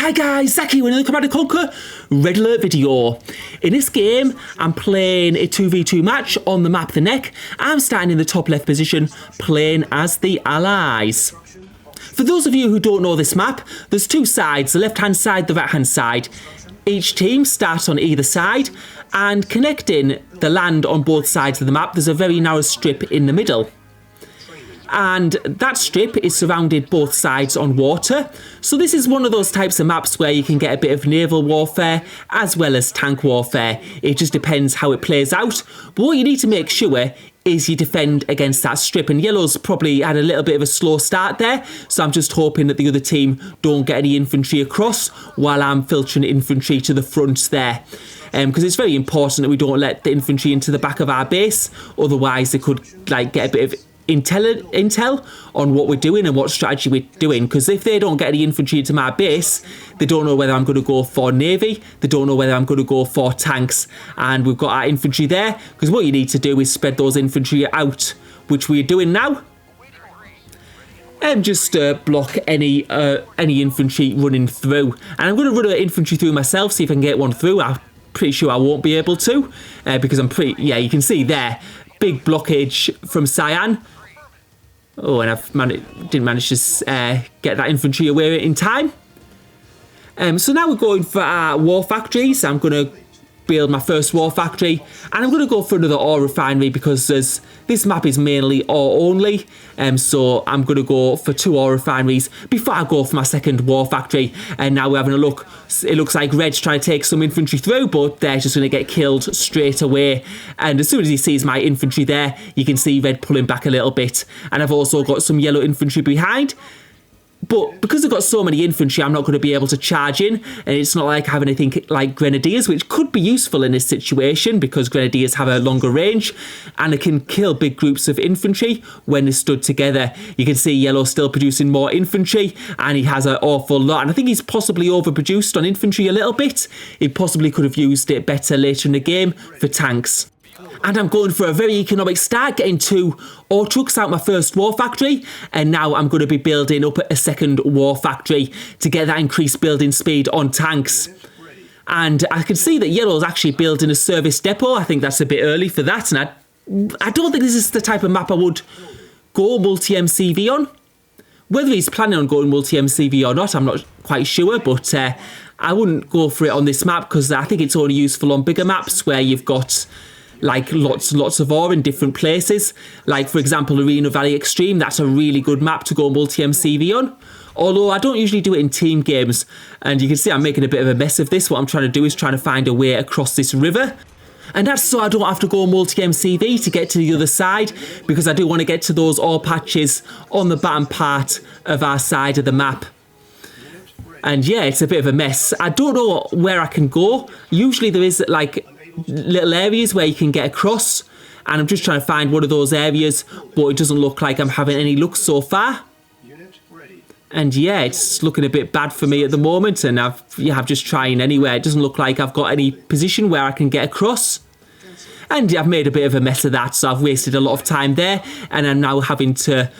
Hi guys, Zach here with another Command & Conquer Red Alert video. In this game, I'm playing a 2v2 match on the map The Neck. I'm starting in the top left position, playing as the Allies. For those of you who don't know this map, there's two sides, the left-hand side, the right-hand side. Each team starts on either side, and connecting the land on both sides of the map, there's a very narrow strip in the middle. And that strip is surrounded both sides on water. So this is one of those types of maps where you can get a bit of naval warfare as well as tank warfare. It just depends how it plays out. But what you need to make sure is you defend against that strip. And yellow's probably had a little bit of a slow start there. So I'm just hoping that the other team don't get any infantry across while I'm filtering infantry to the front there. Because it's very important that we don't let the infantry into the back of our base. Otherwise they could get a bit of intel on what we're doing and what strategy we're doing, because if they don't get any infantry into my base, they don't know whether I'm going to go for navy, they don't know whether I'm going to go for tanks. And we've got our infantry there, because what you need to do is spread those infantry out, which we're doing now, and just block any infantry running through. And I'm going to run an infantry through myself, see if I can get one through. I'm pretty sure I won't be able to, because you can see there, big blockage from Cyan. Oh, and didn't manage to get that infantry away in time. So now we're going for our war factories. I'm going to build my first war factory, and I'm going to go for another ore refinery because this map is mainly ore only. So I'm going to go for 2 ore refineries before I go for my second war factory. And now we're having a look. It looks like Red's trying to take some infantry through, but they're just going to get killed straight away. And as soon as he sees my infantry there, you can see Red pulling back a little bit. And I've also got some yellow infantry behind. But because I've got so many infantry, I'm not going to be able to charge in. And it's not like I have anything like grenadiers, which could be useful in this situation because grenadiers have a longer range and it can kill big groups of infantry when they're stood together. You can see yellow still producing more infantry, and he has an awful lot. And I think he's possibly overproduced on infantry a little bit. He possibly could have used it better later in the game for tanks. And I'm going for a very economic start, getting 2 ore trucks out my first war factory. And now I'm going to be building up a second war factory to get that increased building speed on tanks. And I can see that yellow's actually building a service depot. I think that's a bit early for that. And I don't think this is the type of map I would go multi-MCV on. Whether he's planning on going multi-MCV or not, I'm not quite sure. But I wouldn't go for it on this map because I think it's only useful on bigger maps where you've got lots and lots of ore in different places. Like, for example, Arena Valley Extreme, that's a really good map to go multi-MCV on. Although I don't usually do it in team games. And you can see I'm making a bit of a mess of this. What I'm trying to do is trying to find a way across this river. And that's so I don't have to go multi-MCV to get to the other side, because I do want to get to those ore patches on the bottom part of our side of the map. And yeah, it's a bit of a mess. I don't know where I can go. Usually there is little areas where you can get across, and I'm just trying to find one of those areas, but it doesn't look like I'm having any luck so far. And yeah, it's looking a bit bad for me at the moment, and I'm just trying anyway. It doesn't look like I've got any position where I can get across. And I've made a bit of a mess of that, so I've wasted a lot of time there, and I'm now having to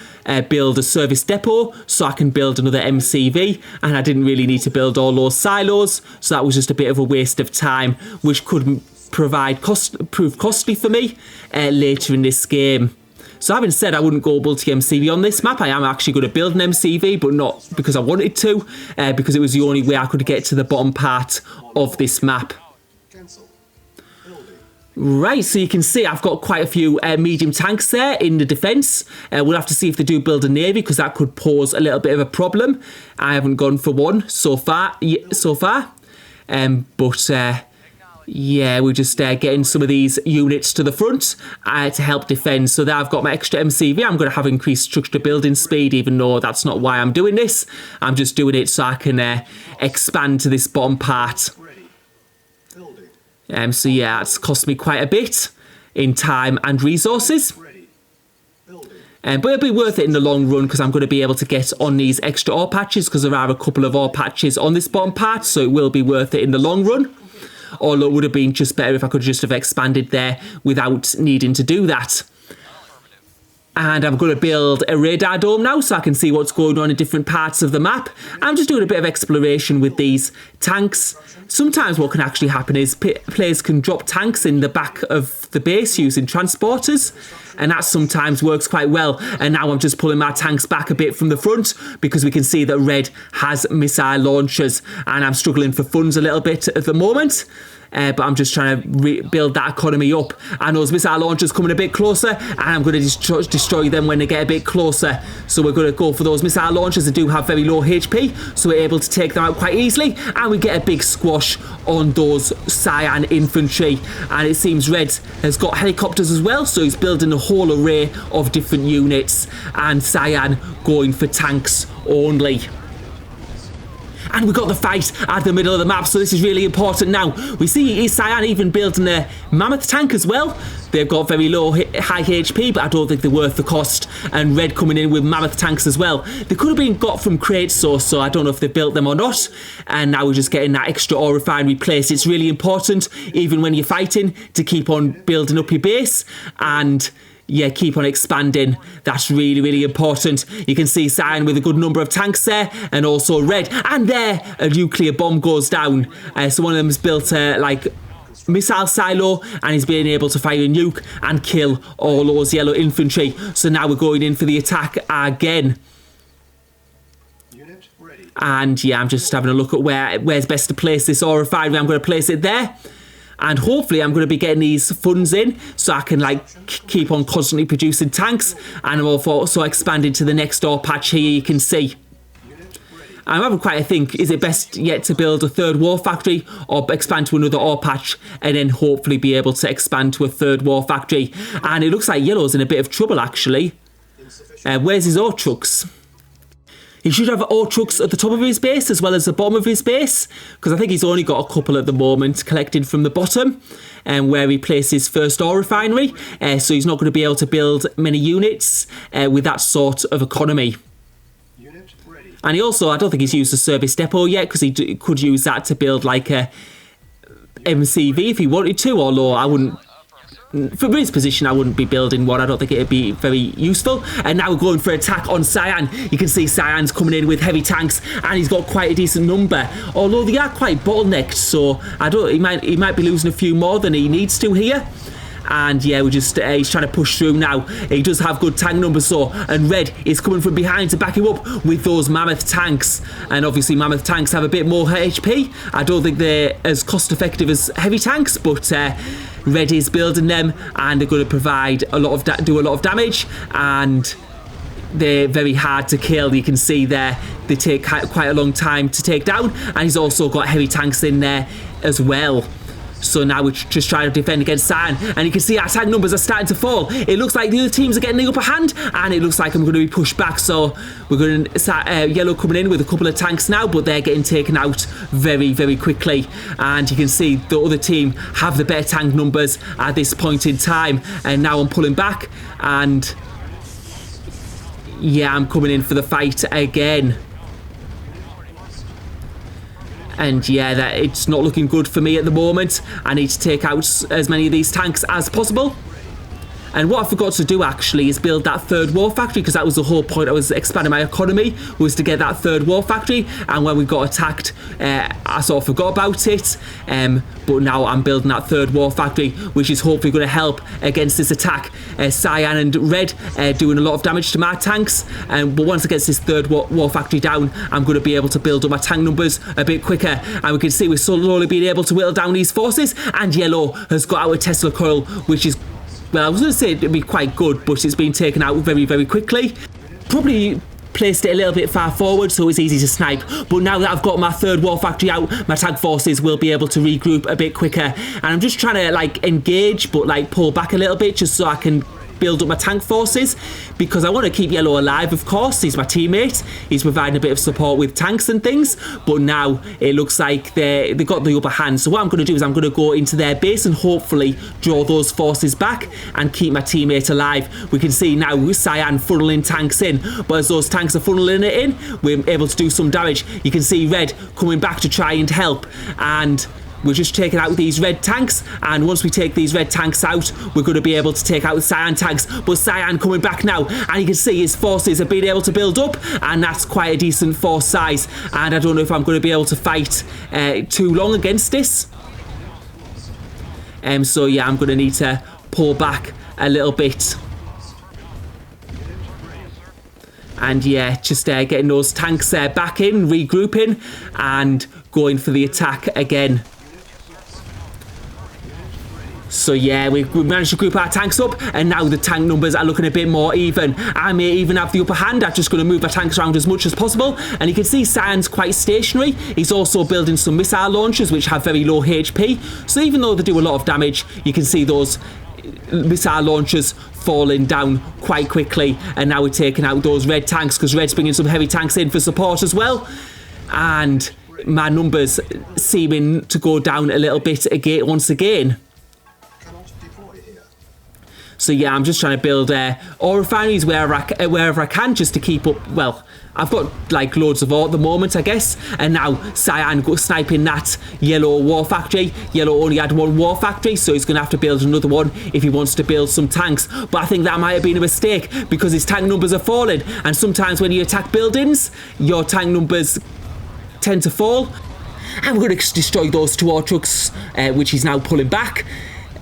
build a service depot so I can build another MCV, and I didn't really need to build all those silos, so that was just a bit of a waste of time, which could prove costly for me later in this game. So having said I wouldn't go multi-MCV on this map, I am actually going to build an MCV, but not because I wanted to, because it was the only way I could get to the bottom part of this map. Right, so you can see I've got quite a few medium tanks there in the defence. We'll have to see if they do build a navy, because that could pose a little bit of a problem. I haven't gone for one so far. Yeah, we're just getting some of these units to the front to help defend. So there I've got my extra MCV. I'm going to have increased structure building speed, even though that's not why I'm doing this. I'm just doing it so I can expand to this bottom part. So yeah, it's cost me quite a bit in time and resources. But it'll be worth it in the long run, because I'm going to be able to get on these extra ore patches, because there are a couple of ore patches on this bottom part, so it will be worth it in the long run. Although it would have been just better if I could just have expanded there without needing to do that. And I'm going to build a radar dome now so I can see what's going on in different parts of the map. I'm just doing a bit of exploration with these tanks. Sometimes what can actually happen is players can drop tanks in the back of the base using transporters, and that sometimes works quite well. And now I'm just pulling my tanks back a bit from the front because we can see that red has missile launchers, and I'm struggling for funds a little bit at the moment. But I'm just trying to build that economy up. And those missile launchers coming a bit closer, and I'm going to destroy them when they get a bit closer. So we're going to go for those missile launchers that do have very low HP, so we're able to take them out quite easily, and we get a big squash on those Cyan infantry. And it seems red has got helicopters as well, so he's building a whole array of different units, and Cyan going for tanks only. And we got the fight at the middle of the map, so this is really important now. We see Cyan even building a mammoth tank as well. They've got very low, high HP, but I don't think they're worth the cost. And red coming in with mammoth tanks as well. They could have been got from crates, so I don't know if they built them or not. And now we're just getting that extra ore refinery place. It's really important, even when you're fighting, to keep on building up your base and yeah, keep on expanding. That's really, really important. You can see Cyan with a good number of tanks there, and also red. And there, a nuclear bomb goes down. So one of them has built a missile silo, and he's being able to fire a nuke and kill all those yellow infantry. So now we're going in for the attack again. And yeah, I'm just having a look at where's best to place this ore refinery. I'm going to place it there. And hopefully I'm going to be getting these funds in so I can keep on constantly producing tanks. And I'm also expanding to the next ore patch here, you can see. I'm having quite a think, is it best yet to build a third war factory or expand to another ore patch and then hopefully be able to expand to a third war factory? And it looks like yellow's in a bit of trouble actually. Where's his ore trucks? He should have ore trucks at the top of his base as well as the bottom of his base, because I think he's only got a couple at the moment collected from the bottom where he places his first ore refinery. So he's not going to be able to build many units with that sort of economy. And he also, I don't think he's used a service depot yet, because he could use that to build like a MCV if he wanted to, although I wouldn't. From his position, I wouldn't be building one. I don't think it'd be very useful. And now we're going for attack on Cyan. You can see Cyan's coming in with heavy tanks, and he's got quite a decent number. Although they are quite bottlenecked, so he might be losing a few more than he needs to here. And yeah, he's trying to push through now. He does have good tank numbers, so, and red is coming from behind to back him up with those mammoth tanks. And obviously mammoth tanks have a bit more HP. I don't think they're as cost effective as heavy tanks, but red is building them, and they're going to provide do a lot of damage, and they're very hard to kill. You can see there they take quite a long time to take down, and he's also got heavy tanks in there as well. So now we're just trying to defend against Cyan, and you can see our tank numbers are starting to fall. It looks like the other teams are getting the upper hand, and it looks like I'm going to be pushed back. So we're going to start yellow coming in with a couple of tanks now, but they're getting taken out very, very quickly. And you can see the other team have the better tank numbers at this point in time. And now I'm pulling back, and yeah, I'm coming in for the fight again. And yeah, it's not looking good for me at the moment. I need to take out as many of these tanks as possible. And what I forgot to do actually is build that third war factory, because that was the whole point. I was expanding my economy, was to get that third war factory. And when we got attacked, I sort of forgot about it. But now I'm building that third war factory, which is hopefully going to help against this attack. Cyan and red doing a lot of damage to my tanks. But once I get this third war factory down, I'm going to be able to build up my tank numbers a bit quicker. And we can see we're slowly being able to whittle down these forces. And yellow has got our Tesla coil, which is, well, I was going to say it'd be quite good, but it's been taken out very, very quickly. Probably placed it a little bit far forward, so it's easy to snipe. But now that I've got my third war factory out, my tank forces will be able to regroup a bit quicker. And I'm just trying to engage, but pull back a little bit, just so I can build up my tank forces, because I want to keep yellow alive, of course. He's my teammate. He's providing a bit of support with tanks and things, but now it looks like they got the upper hand. So what I'm going to do is I'm going to go into their base and hopefully draw those forces back and keep my teammate alive. We can see now Cyan funneling tanks in, but as those tanks are funneling it in, we're able to do some damage. You can see red coming back to try and help, and we're just taking out these red tanks, and once we take these red tanks out, we're going to be able to take out the cyan tanks. But cyan coming back now, and you can see his forces have been able to build up, and that's quite a decent force size, and I don't know if I'm going to be able to fight too long against this. So yeah, I'm going to need to pull back a little bit. And yeah, just getting those tanks back in, regrouping, and going for the attack again. So yeah, we've managed to group our tanks up, and now the tank numbers are looking a bit more even. I may even have the upper hand. I'm just going to move my tanks around as much as possible. And you can see Cyan's quite stationary. He's also building some missile launchers, which have very low HP. So even though they do a lot of damage, you can see those missile launchers falling down quite quickly. And now we're taking out those red tanks, because red's bringing some heavy tanks in for support as well. And my numbers seeming to go down a little bit again, once again. So yeah, I'm just trying to build ore refineries wherever I can, just to keep up. Well, I've got like loads of ore at the moment, I guess. And now Cyan sniping that yellow war factory. Yellow only had one war factory, so he's going to have to build another one if he wants to build some tanks. But I think that might have been a mistake, because his tank numbers are falling. And sometimes when you attack buildings, your tank numbers tend to fall. And we're going to destroy those two ore trucks, which he's now pulling back.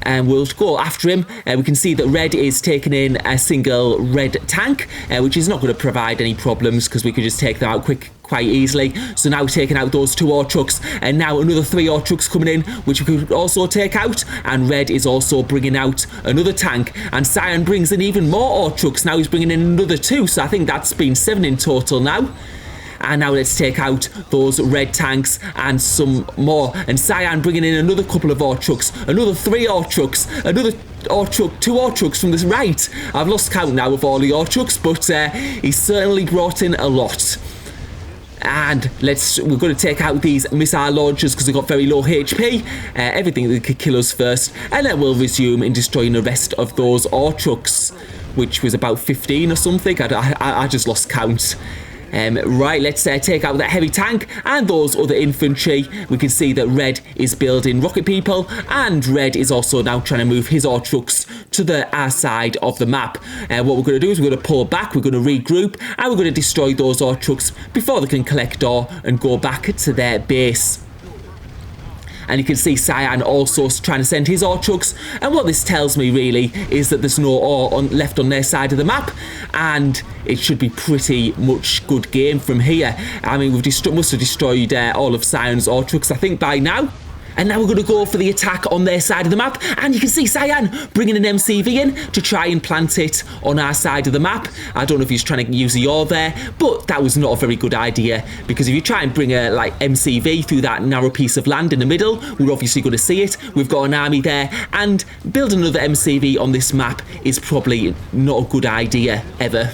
And we'll go after him. We can see that red is taking in a single red tank, which is not going to provide any problems, because we can just take them out quite easily. So now taking out those two ore trucks, and now another 3 ore trucks coming in, which we could also take out. And red is also bringing out another tank, and Cyan brings in even more ore trucks. Now he's bringing in another 2, so I think that's been 7 in total now. And now let's take out those red tanks and some more. And Cyan bringing in another couple of ore trucks, another 3 ore trucks, another ore truck, 2 ore trucks from this right. I've lost count now of all the ore trucks, but he's certainly brought in a lot. And we're going to take out these missile launchers, because they've got very low HP. Everything that could kill us first, and then we'll resume in destroying the rest of those ore trucks, which was about 15 or something. I just lost count. Right, let's take out that heavy tank and those other infantry. We can see that red is building rocket people, and red is also now trying to move his ore trucks to our side of the map. What we're going to do is we're going to pull back, we're going to regroup, and we're going to destroy those ore trucks before they can collect ore and go back to their base. And you can see Cyan also trying to send his ore trucks. And what this tells me really is that there's no ore left on their side of the map, and it should be pretty much good game from here. I mean, we must have destroyed all of Cyan's ore trucks, I think, by now. And now we're going to go for the attack on their side of the map. And you can see Cyan bringing an MCV in to try and plant it on our side of the map. I don't know if he's trying to use the ore there, but that was not a very good idea. Because if you try and bring a MCV through that narrow piece of land in the middle, we're obviously going to see it. We've got an army there. And building another MCV on this map is probably not a good idea ever.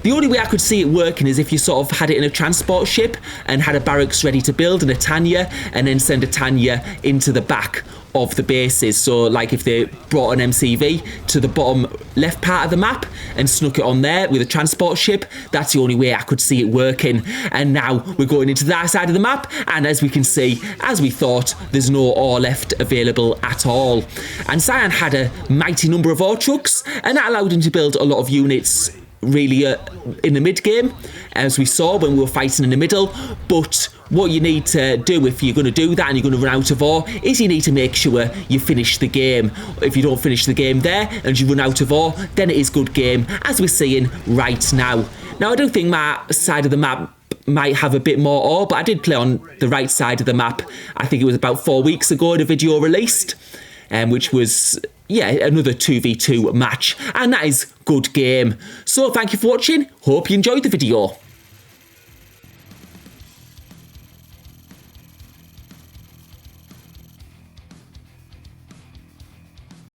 The only way I could see it working is if you sort of had it in a transport ship and had a barracks ready to build and a Tanya, and then send a Tanya into the back of the bases. So like if they brought an MCV to the bottom left part of the map and snuck it on there with a transport ship, that's the only way I could see it working. And now we're going into that side of the map, and as we can see, as we thought, there's no ore left available at all. And Cyan had a mighty number of ore trucks, and that allowed him to build a lot of units really in the mid game, as we saw when we were fighting in the middle. But what you need to do if you're going to do that and you're going to run out of ore is you need to make sure you finish the game. If you don't finish the game there and you run out of ore, then it is good game, as we're seeing right now. Now, I do think my side of the map might have a bit more ore, but I did play on the right side of the map. I think it was about 4 weeks ago the video released, which was, yeah, another 2v2 match, and that is good game. So thank you for watching, hope you enjoyed the video.